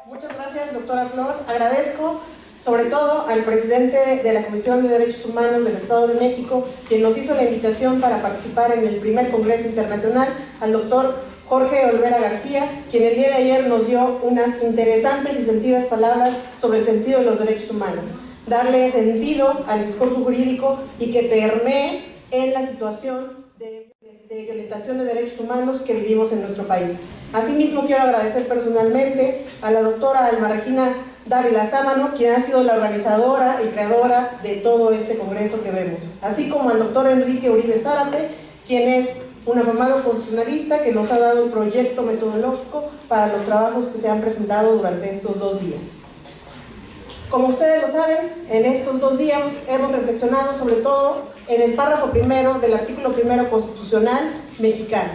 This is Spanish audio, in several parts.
Muchas gracias, doctora Flor. Agradezco sobre todo al presidente de la Comisión de Derechos Humanos del Estado de México, quien nos hizo la invitación para participar en el primer Congreso Internacional, al doctor Jorge Olvera García, quien el día de ayer nos dio unas interesantes y sentidas palabras sobre el sentido de los derechos humanos. Darle sentido al discurso jurídico y que permee en la situación de violentación de derechos humanos que vivimos en nuestro país. Asimismo, quiero agradecer personalmente a la doctora Alma Regina Dávila Sámano, quien ha sido la organizadora y creadora de todo este congreso que vemos, así como al doctor Enrique Uribe Zárate, quien es un afamado constitucionalista que nos ha dado un proyecto metodológico para los trabajos que se han presentado durante estos 2 días. Como ustedes lo saben, en estos 2 días hemos reflexionado sobre todo en el párrafo primero del artículo primero constitucional mexicano,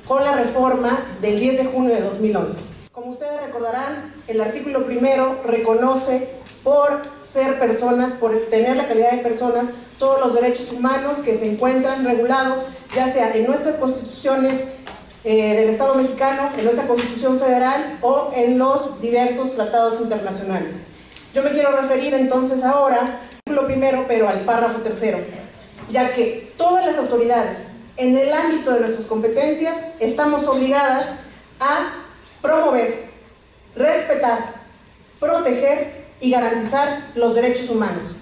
con la reforma del 10 de junio de 2011. Como ustedes recordarán, el artículo primero reconoce por ser personas, por tener la calidad de personas, todos los derechos humanos que se encuentran regulados, ya sea en nuestras constituciones del Estado mexicano, en nuestra Constitución Federal o en los diversos tratados internacionales. Yo me quiero referir entonces ahora al artículo primero, pero al párrafo tercero, ya que todas las autoridades en el ámbito de nuestras competencias estamos obligadas a promover, respetar, proteger y garantizar los derechos humanos.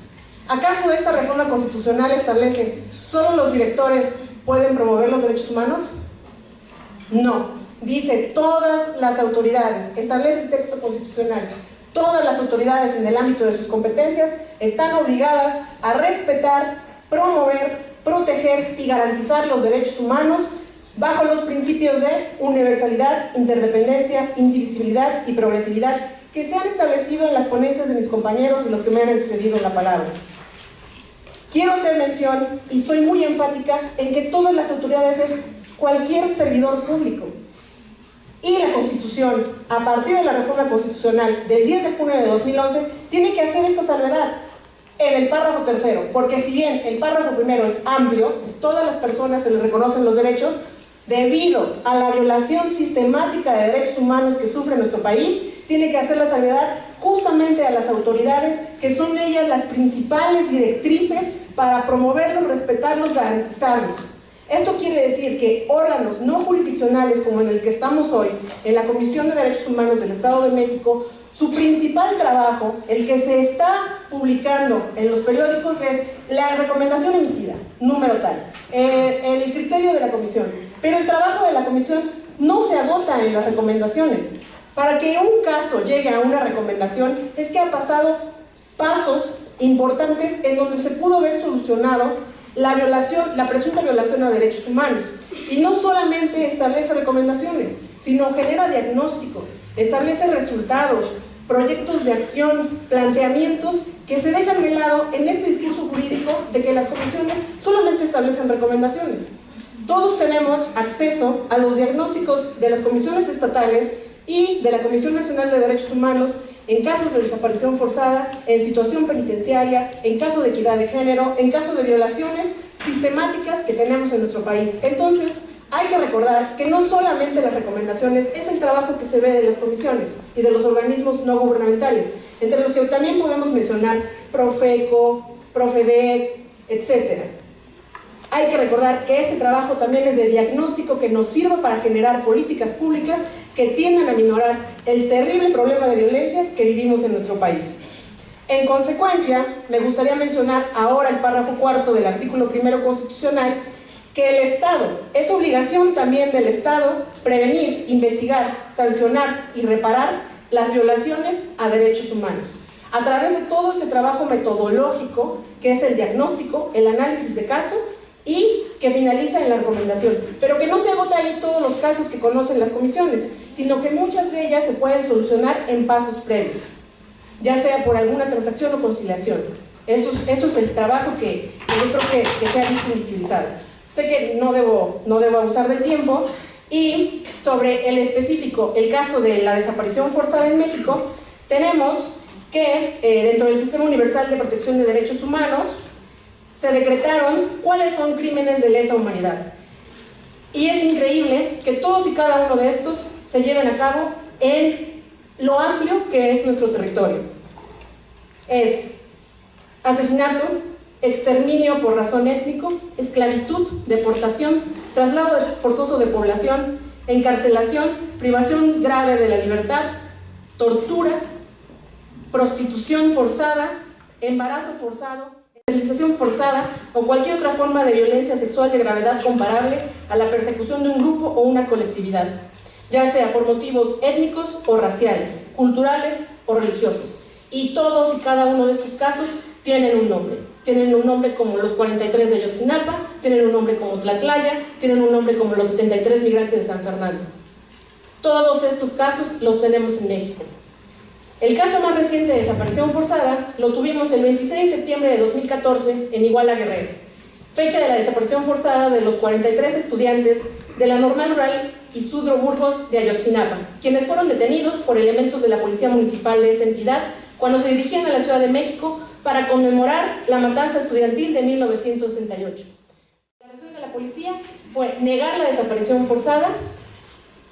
¿Acaso esta reforma constitucional establece solo los directores pueden promover los derechos humanos? No, dice todas las autoridades, establece el texto constitucional. Todas las autoridades en el ámbito de sus competencias están obligadas a respetar, promover, proteger y garantizar los derechos humanos bajo los principios de universalidad, interdependencia, indivisibilidad y progresividad que se han establecido en las ponencias de mis compañeros y los que me han antecedido en la palabra. Quiero hacer mención, y soy muy enfática, en que todas las autoridades es cualquier servidor público. Y la Constitución, a partir de la reforma constitucional del 10 de junio de 2011, tiene que hacer esta salvedad en el párrafo tercero, porque si bien el párrafo primero es amplio, todas las personas se les reconocen los derechos, debido a la violación sistemática de derechos humanos que sufre nuestro país, tiene que hacer la salvedad justamente a las autoridades, que son ellas las principales directrices para promoverlos, respetarlos, garantizarlos. Esto quiere decir que órganos no jurisdiccionales como en el que estamos hoy, en la Comisión de Derechos Humanos del Estado de México, su principal trabajo, el que se está publicando en los periódicos, es la recomendación emitida, número tal, el criterio de la comisión. Pero el trabajo de la comisión no se agota en las recomendaciones. Para que un caso llegue a una recomendación, es que ha pasado pasos importantes en donde se pudo haber solucionado la presunta violación a derechos humanos. Y no solamente establece recomendaciones, sino genera diagnósticos, establece resultados, proyectos de acción, planteamientos que se dejan de lado en este discurso jurídico de que las comisiones solamente establecen recomendaciones. Todos tenemos acceso a los diagnósticos de las comisiones estatales y de la Comisión Nacional de Derechos Humanos en casos de desaparición forzada, en situación penitenciaria, en caso de equidad de género, en caso de violaciones sistemáticas que tenemos en nuestro país. Entonces, hay que recordar que no solamente las recomendaciones es el trabajo que se ve de las comisiones y de los organismos no gubernamentales, entre los que también podemos mencionar Profeco, Profedet, etc. Hay que recordar que este trabajo también es de diagnóstico que nos sirve para generar políticas públicas que tiendan a minorar el terrible problema de violencia que vivimos en nuestro país. En consecuencia, me gustaría mencionar ahora el párrafo cuarto del artículo primero constitucional, que el Estado, es obligación también del Estado prevenir, investigar, sancionar y reparar las violaciones a derechos humanos, a través de todo este trabajo metodológico que es el diagnóstico, el análisis de caso y que finaliza en la recomendación, pero que no se agota ahí todos los casos que conocen las comisiones, sino que muchas de ellas se pueden solucionar en pasos previos, ya sea por alguna transacción o conciliación. Eso es el trabajo que yo creo que se ha visto invisibilizado. Sé que no debo abusar del tiempo, y sobre el específico, el caso de la desaparición forzada en México, tenemos que dentro del Sistema Universal de Protección de Derechos Humanos se decretaron cuáles son crímenes de lesa humanidad. Y es increíble que todos y cada uno de estos se lleven a cabo en lo amplio que es nuestro territorio. Es asesinato, exterminio por razón étnico, esclavitud, deportación, traslado forzoso de población, encarcelación, privación grave de la libertad, tortura, prostitución forzada, embarazo forzado, esterilización forzada o cualquier otra forma de violencia sexual de gravedad comparable a la persecución de un grupo o una colectividad, ya sea por motivos étnicos o raciales, culturales o religiosos. Y todos y cada uno de estos casos tienen un nombre como los 43 de Ayotzinapa, tienen un nombre como Tlatlaya, tienen un nombre como los 73 migrantes de San Fernando. Todos estos casos los tenemos en México. El caso más reciente de desaparición forzada lo tuvimos el 26 de septiembre de 2014 en Iguala, Guerrero, fecha de la desaparición forzada de los 43 estudiantes de la Normal Rural Isidro Burgos de Ayotzinapa, quienes fueron detenidos por elementos de la Policía Municipal de esta entidad cuando se dirigían a la Ciudad de México para conmemorar la matanza estudiantil de 1968. La reacción de la policía fue negar la desaparición forzada,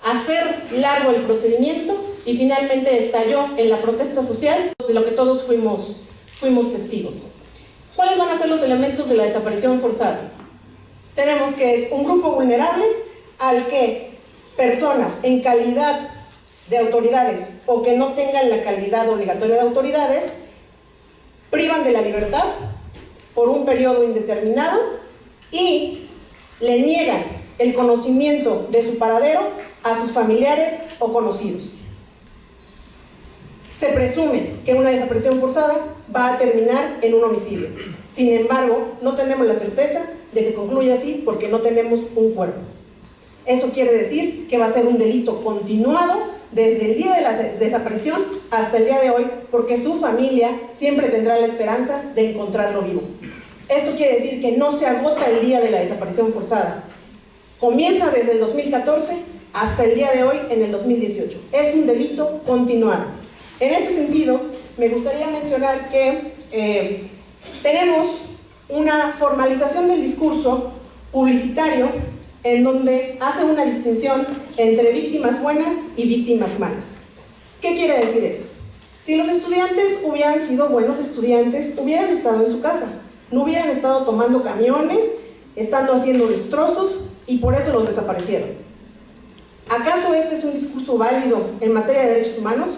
hacer largo el procedimiento y finalmente estalló en la protesta social de lo que todos fuimos testigos. ¿Cuáles van a ser los elementos de la desaparición forzada? Tenemos que es un grupo vulnerable al que personas en calidad de autoridades o que no tengan la calidad obligatoria de autoridades privan de la libertad por un periodo indeterminado y le niegan el conocimiento de su paradero a sus familiares o conocidos. Se presume que una desaparición forzada va a terminar en un homicidio. Sin embargo, no tenemos la certeza de que concluya así porque no tenemos un cuerpo. Eso quiere decir que va a ser un delito continuado desde el día de la desaparición hasta el día de hoy, porque su familia siempre tendrá la esperanza de encontrarlo vivo. Esto quiere decir que no se agota el día de la desaparición forzada. Comienza desde el 2014 hasta el día de hoy en el 2018. Es un delito continuado. En este sentido, me gustaría mencionar que tenemos una formalización del discurso publicitario en donde hace una distinción entre víctimas buenas y víctimas malas. ¿Qué quiere decir esto? Si los estudiantes hubieran sido buenos estudiantes, hubieran estado en su casa, no hubieran estado tomando camiones, estando haciendo destrozos y por eso los desaparecieron. ¿Acaso este es un discurso válido en materia de derechos humanos?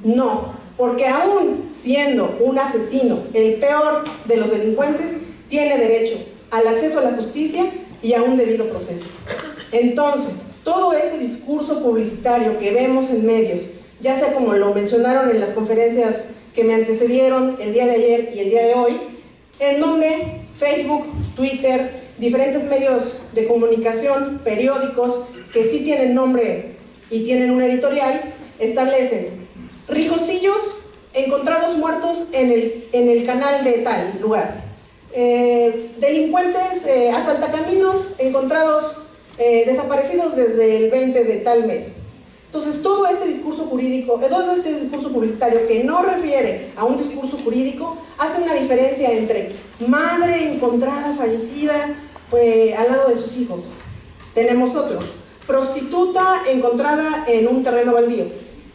No, porque aún siendo un asesino, el peor de los delincuentes, tiene derecho al acceso a la justicia y a un debido proceso. Entonces, todo este discurso publicitario que vemos en medios, ya sea como lo mencionaron en las conferencias que me antecedieron el día de ayer y el día de hoy, en donde Facebook, Twitter, diferentes medios de comunicación, periódicos, que sí tienen nombre y tienen una editorial, establecen rijosillos encontrados muertos en el canal de tal lugar, delincuentes asaltacaminos encontrados desaparecidos desde el 20 de tal mes. Entonces todo este discurso jurídico, todo este discurso publicitario que no refiere a un discurso jurídico, hace una diferencia entre madre encontrada fallecida al lado de sus hijos. Tenemos otro, prostituta encontrada en un terreno baldío.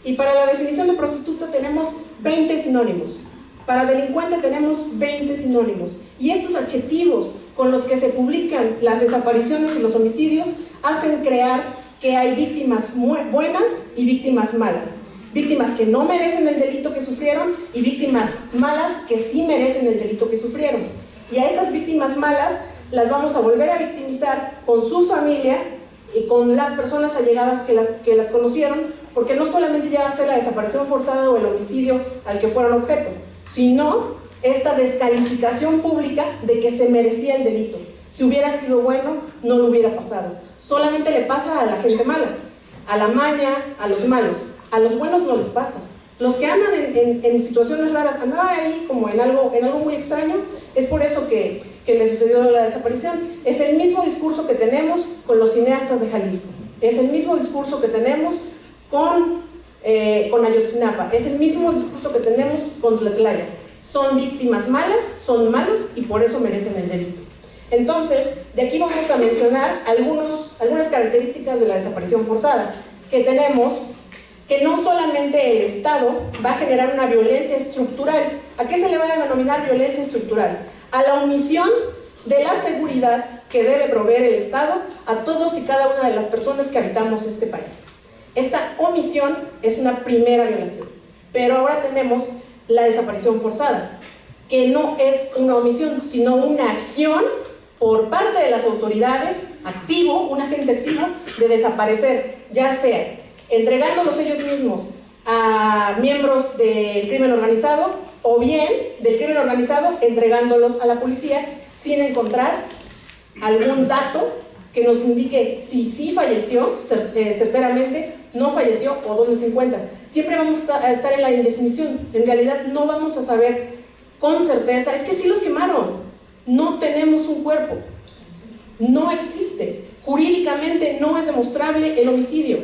Y para la definición de prostituta tenemos 20 sinónimos. Para delincuente tenemos 20 sinónimos. Y estos adjetivos con los que se publican las desapariciones y los homicidios hacen crear que hay víctimas buenas y víctimas malas. Víctimas que no merecen el delito que sufrieron y víctimas malas que sí merecen el delito que sufrieron. Y a estas víctimas malas las vamos a volver a victimizar con su familia y con las personas allegadas que las conocieron, porque no solamente ya va a ser la desaparición forzada o el homicidio al que fueron objeto, sino esta descalificación pública de que se merecía el delito. Si hubiera sido bueno, no lo hubiera pasado. Solamente le pasa a la gente mala, a la maña, a los malos. A los buenos no les pasa. Los que andan en situaciones raras, andaban ahí como en algo muy extraño, es por eso que le sucedió la desaparición. Es el mismo discurso que tenemos con los cineastas de Jalisco. Es el mismo discurso que tenemos con Ayotzinapa. Es el mismo discurso que tenemos con Tlatlaya. Son víctimas malas, son malos y por eso merecen el delito. Entonces, de aquí vamos a mencionar algunas características de la desaparición forzada, que tenemos que no solamente el Estado va a generar una violencia estructural. ¿A qué se le va a denominar violencia estructural? A la omisión de la seguridad que debe proveer el Estado a todos y cada una de las personas que habitamos este país. Esta omisión es una primera violación, pero ahora tenemos la desaparición forzada, que no es una omisión, sino una acción por parte de las autoridades, un agente activo, de desaparecer, ya sea entregándolos ellos mismos a miembros del crimen organizado, o bien del crimen organizado entregándolos a la policía sin encontrar algún dato que nos indique si sí falleció certeramente, no falleció o dónde se encuentra. Siempre vamos a estar en la indefinición. En realidad no vamos a saber con certeza, es que sí los quemaron, no tenemos un cuerpo, no existe, jurídicamente no es demostrable el homicidio.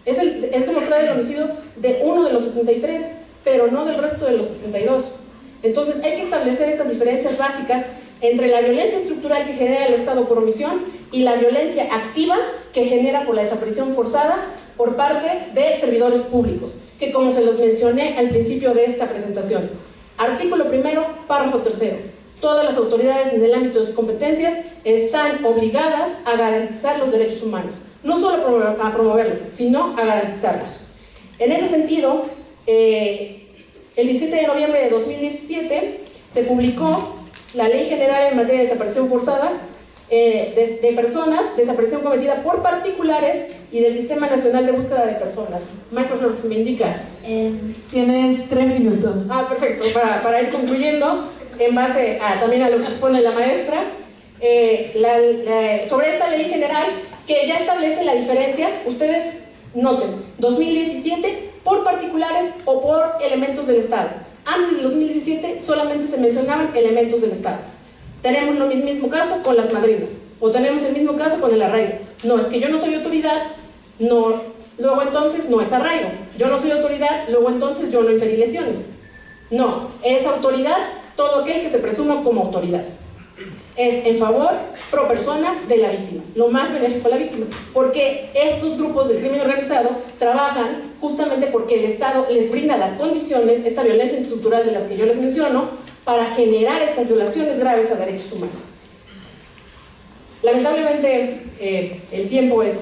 Es demostrable el homicidio de uno de los 73, pero no del resto de los 72. Entonces hay que establecer estas diferencias básicas entre la violencia estructural que genera el Estado por omisión y la violencia activa que genera por la desaparición forzada por parte de servidores públicos, que como se los mencioné al principio de esta presentación. Artículo 1, párrafo 3. Todas las autoridades en el ámbito de sus competencias están obligadas a garantizar los derechos humanos. No solo a promoverlos, sino a garantizarlos. En ese sentido, el 17 de noviembre de 2017 se publicó la Ley General en materia de desaparición forzada de personas, desaparición cometida por particulares y del Sistema Nacional de Búsqueda de Personas. Maestro Flor, me indica. Tienes 3 minutos. Perfecto, para ir concluyendo, en base también a lo que expone la maestra, sobre esta Ley General, que ya establece la diferencia, ustedes noten, 2017 por particulares o por elementos del Estado. Antes de 2017 solamente se mencionaban elementos del Estado. Tenemos el mismo caso con las madrinas, o tenemos el mismo caso con el arraigo. No, es que yo no soy autoridad, no, luego entonces no es arraigo. Yo no soy autoridad, luego entonces yo no inferí lesiones. No, es autoridad todo aquel que se presuma como autoridad. Es en favor, pro persona de la víctima, lo más benéfico a la víctima, porque estos grupos del crimen organizado trabajan justamente porque el Estado les brinda las condiciones, esta violencia estructural de las que yo les menciono, para generar estas violaciones graves a derechos humanos. Lamentablemente el tiempo es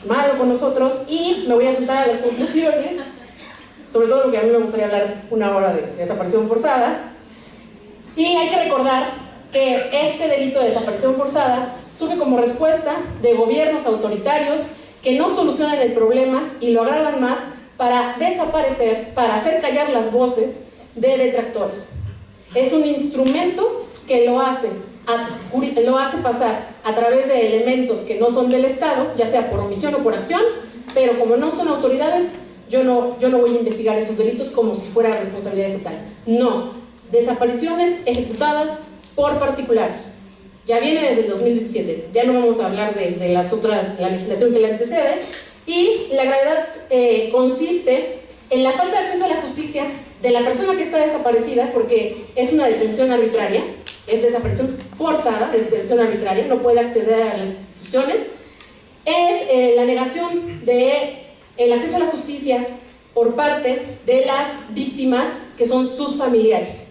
malo con nosotros y me voy a saltar a las conclusiones, sobre todo porque a mí me gustaría hablar 1 hora de desaparición forzada. Y hay que recordar que este delito de desaparición forzada surge como respuesta de gobiernos autoritarios que no solucionan el problema y lo agravan más para desaparecer, para hacer callar las voces de detractores. Es un instrumento que lo hace pasar a través de elementos que no son del Estado, ya sea por omisión o por acción, pero como no son autoridades, yo no voy a investigar esos delitos como si fuera responsabilidad estatal. No, desapariciones ejecutadas por particulares. Ya viene desde el 2017, ya no vamos a hablar de las otras, la legislación que le antecede, y la gravedad consiste en la falta de acceso a la justicia de la persona que está desaparecida, porque es una detención arbitraria, es desaparición forzada, es detención arbitraria, no puede acceder a las instituciones, es la negación del acceso a la justicia por parte de las víctimas que son sus familiares.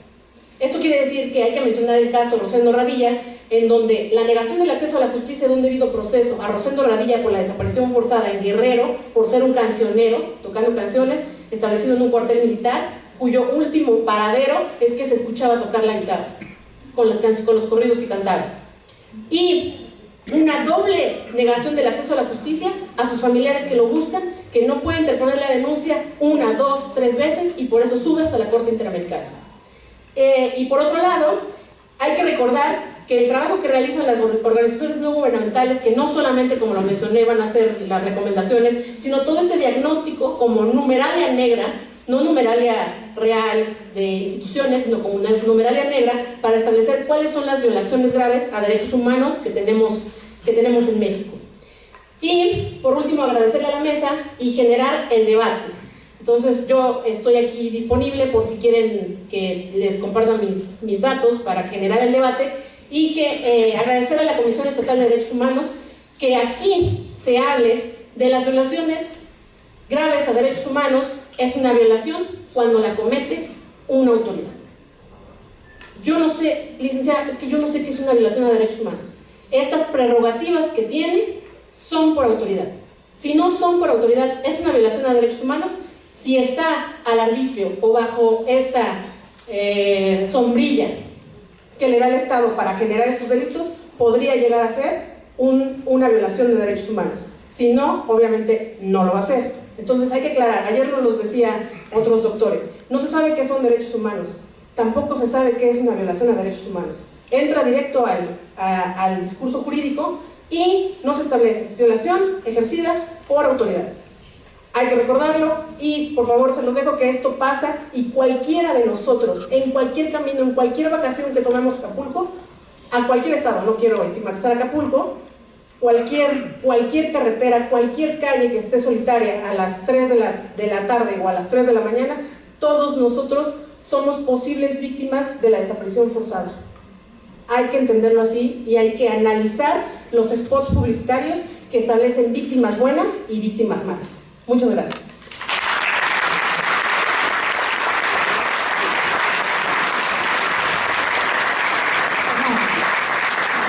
Esto quiere decir que hay que mencionar el caso Rosendo Radilla, en donde la negación del acceso a la justicia de un debido proceso a Rosendo Radilla por la desaparición forzada en Guerrero, por ser un cancionero, tocando canciones, establecido en un cuartel militar, cuyo último paradero es que se escuchaba tocar la guitarra, con los corridos que cantaba. Y una doble negación del acceso a la justicia a sus familiares que lo buscan, que no pueden interponer la denuncia 1, 2, 3 veces y por eso sube hasta la Corte Interamericana. Y por otro lado, hay que recordar que el trabajo que realizan las organizaciones no gubernamentales, que no solamente, como lo mencioné, van a hacer las recomendaciones, sino todo este diagnóstico como numeralia negra, no numeralia real de instituciones, sino como una numeralia negra para establecer cuáles son las violaciones graves a derechos humanos que tenemos en México. Y, por último, agradecerle a la mesa y generar el debate. Entonces yo estoy aquí disponible por si quieren que les compartan mis datos para generar el debate y que agradecer a la Comisión Estatal de Derechos Humanos que aquí se hable de las violaciones graves a derechos humanos es una violación cuando la comete una autoridad. Yo no sé, licenciada, es que yo no sé qué es una violación a derechos humanos. Estas prerrogativas que tiene son por autoridad. Si no son por autoridad, es una violación a derechos humanos. Si está al arbitrio o bajo esta sombrilla que le da el Estado para generar estos delitos, podría llegar a ser una violación de derechos humanos. Si no, obviamente no lo va a hacer. Entonces hay que aclarar, ayer nos lo decían otros doctores, no se sabe qué son derechos humanos, tampoco se sabe qué es una violación a derechos humanos. Entra directo al discurso jurídico y no se establece, es violación ejercida por autoridades. Hay que recordarlo y por favor se los dejo que esto pasa y cualquiera de nosotros, en cualquier camino, en cualquier vacación que tomemos a Acapulco, a cualquier estado, no quiero estigmatizar Acapulco, cualquier carretera, cualquier calle que esté solitaria a las 3 de la tarde o a las 3 de la mañana, todos nosotros somos posibles víctimas de la desaparición forzada. Hay que entenderlo así y hay que analizar los spots publicitarios que establecen víctimas buenas y víctimas malas. Muchas gracias.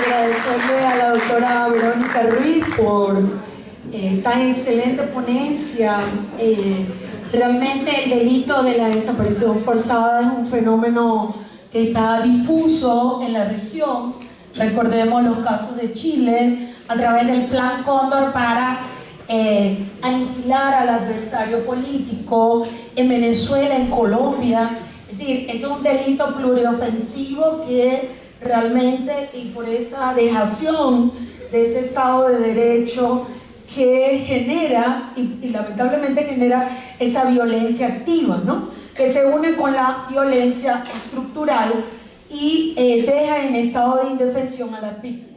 Agradecerle a la doctora Verónica Ruiz por tan excelente ponencia. Realmente el delito de la desaparición forzada es un fenómeno que está difuso en la región. Recordemos los casos de Chile a través del Plan Cóndor para aniquilar al adversario político, en Venezuela, en Colombia. Es decir, es un delito pluriofensivo que realmente, y por esa dejación de ese Estado de Derecho que genera, y lamentablemente genera esa violencia activa, ¿no? Que se une con la violencia estructural y deja en estado de indefensión a las víctimas.